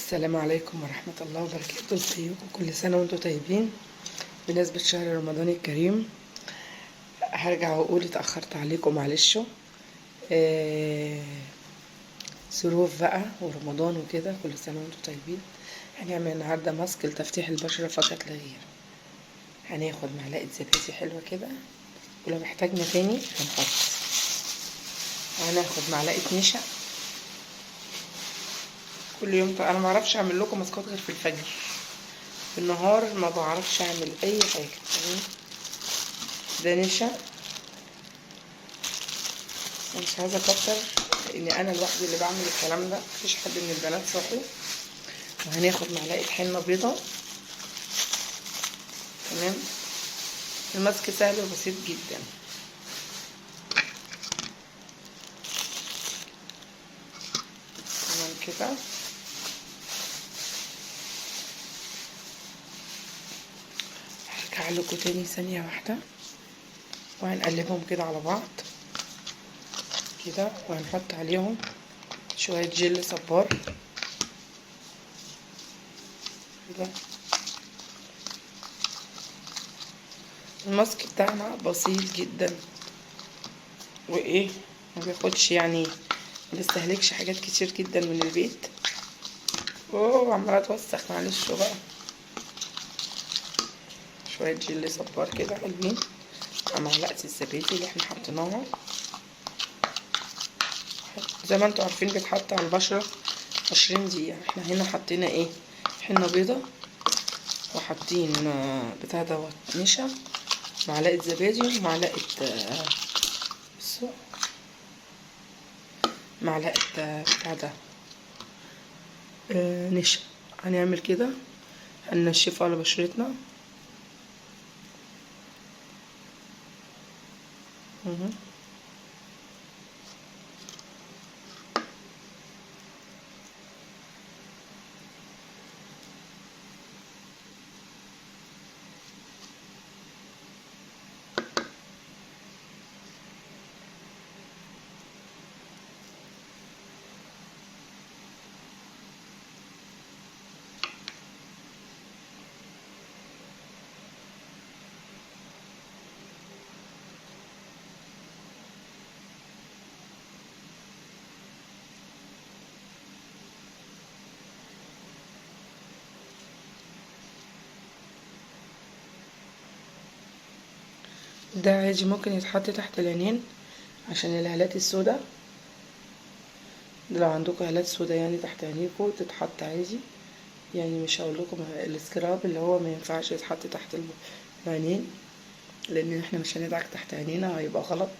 السلام عليكم ورحمة الله وبركاته. ازيكم؟ كل سنة وانتم طيبين بمناسبة شهر رمضان الكريم. هرجع واقول اتأخرت عليكم، معلش. ظروف بقى ورمضان وكده. كل سنة وانتم طيبين. هنعمل النهاردة ماسك لتفتيح البشرة فقط لا غير. هناخد معلقة زبادي حلوة كده، ولو محتاجنا تاني هنحط. هناخد معلقة نشا. كل يوم انا معرفش اعمل لكم ماسكات غير في الفجر، في النهار ما بعرفش اعمل اي حاجه. تمام. ده نشا، مش عايزه اكتر لان انا لوحدي اللي بعمل الكلام ده، مفيش حد من البنات صاحي. وهناخد معلقه حنه بيضه. تمام. الماسك سهل وبسيط جدا. تمام كده. هرجع لكم تاني ثانيه واحده، وهنقلبهم كده على بعض كده، وهنحط عليهم شويه جل صبار كده. الماسك بتاعنا بسيط جدا، وايه، ما بياخدش يعني، ما بيستهلكش حاجات كتير جدا من البيت. عماله اتوسخ، معلش بقى. شويه جل صبار كده حلوين مع معلقه الزبادي اللي احنا حطيناها. زي ما انتوا عارفين بيتحط على البشره 20 دقيقه. احنا هنا حطينا ايه؟ حنه بيضه، وحاطين بتاع دوت نشا، معلقه زبادي، ومعلقه بصوا، معلقه بتاع ده نشا. هنعمل كده، هننشفه على بشرتنا. ده عادي ممكن يتحط تحت العينين عشان الهالات السوداء. ده لو عندكم هالات سوداء يعني تحت عينيكم تتحط عادي. يعني مش هقول لكم السكراب اللي هو ما ينفعش يتحط تحت العينين، لان احنا مش هندعك تحت عينينا، هيبقى غلط.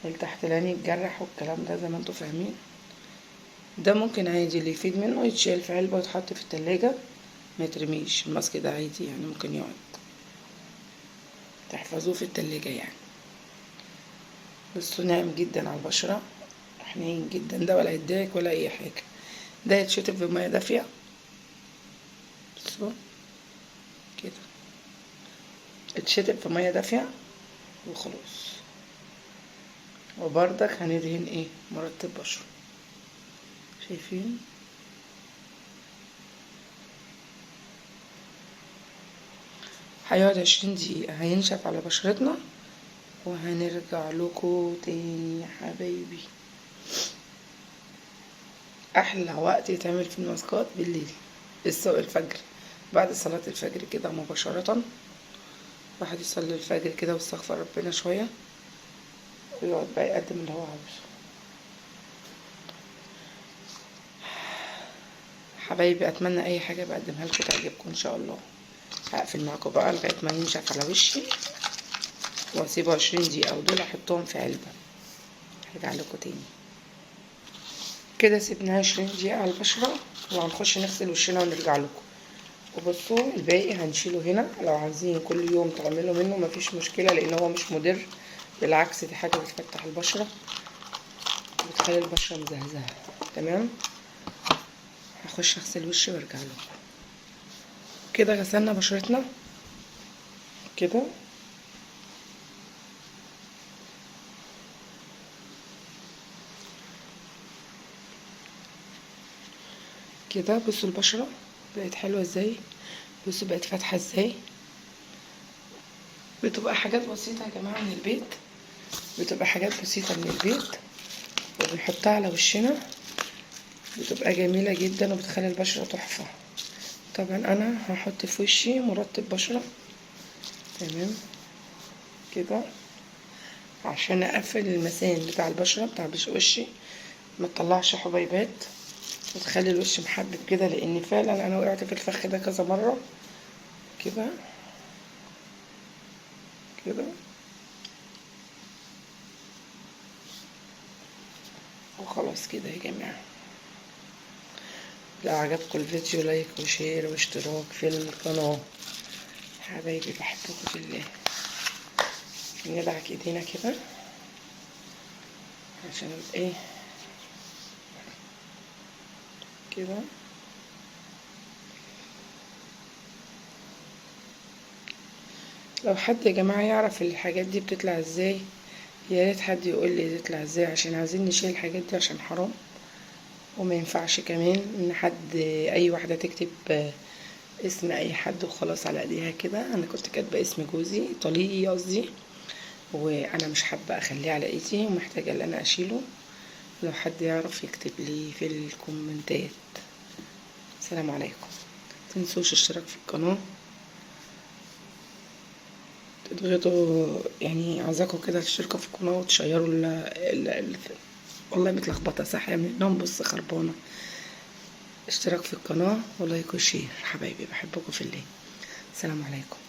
اللي تحت العين يتجرح والكلام ده زي ما انتوا فاهمين. ده ممكن عادي اللي يفيد منه يتشال في علبة ويتحط في التلاجة، ما يترميش. الماسك ده عادي يعني ممكن يقعد، تحفظوه في التلاجة يعني. بصوا ناعم جدا على البشرة، حنين جدا. ده ولا يديك ولا اي حاجة. ده يتشطف بمية دافية. بصوا كده، اتشطف في مية دافية وخلاص. وبردك هندهن ايه؟ مرطب بشرة. شايفين؟ هيقعد 20 دقيقة، هينشف على بشرتنا، وهنرجع لكم تاني يا حبايبي. احلى وقت يتعمل في الماسكات بالليل، الفجر، بعد صلاة الفجر كده مباشرة. واحد يصلي الفجر كده ويستغفر ربنا شوية، ويقعد بقى يقدم اللي هو عاوزه. حبايبي، اتمنى اي حاجة بقدمها لكم تعجبكم ان شاء الله. هقفل معاكم بقى لغاية ما ينشف على وشي، واسيبه 20 دقيقة، ودول احطهم في علبة. هرجع لكم تاني. كده سيبناها 20 دقيقة على البشرة، وهنخش نغسل وشنا ونرجع لكم. وبصوا الباقي هنشيله هنا. لو عايزين كل يوم تعملوا منه مفيش مشكلة، لان هو مش مضر، بالعكس دي حاجة بتفتح البشرة وبتخلي البشرة مزهزهة. تمام. هخش اغسل وشي وارجع لكم. كده غسلنا بشرتنا كده. كده. بصوا البشرة بقت حلوة ازاي، بصوا بقت فاتحة ازاي. بتبقى حاجات بسيطة يا جماعة من البيت، بتبقى حاجات بسيطة من البيت وبنحطها على وشنا، بتبقى جميلة جدا وبتخلي البشرة تحفة. طبعا انا هحط في وشي مرطب بشرة، تمام كده، عشان اقفل المسام بتاع البشرة بتاع وشي، ما تطلعش حبيبات وتخلي الوش محبب كده، لان فعلا انا وقعت في الفخ ده كذا مرة. كده كده. وخلاص كده يا جماعة. لو عجبكم الفيديو لايك وشير واشتراك في القناة. حبايبي بحبكم في الله. ندعك ايدينا كده عشان ايه كده. لو حد يا جماعة يعرف الحاجات دي بتطلع ازاي، يا ريت حد يقول لي تطلع ازاي، عشان عايزين نشيل الحاجات دي، عشان حرام وما ينفعش كمان ان حد اي واحدة تكتب اسم اي حد وخلاص على ايديها كده. انا كنت كاتبه اسم جوزي طليقي قصدي، وانا مش حابه اخليه على ايدي ومحتاجه ان انا اشيله. لو حد يعرف يكتب لي في الكومنتات. السلام عليكم. متنسوش اشتراك في القناه، تضغطوا يعني عايزاكم كده تشتركوا في القناه وتشيروا والله متلخبطه صح من النوم، بص خربانه. اشتراك في القناه ولايك وشير. حبايبي بحبكم في الله. السلام عليكم.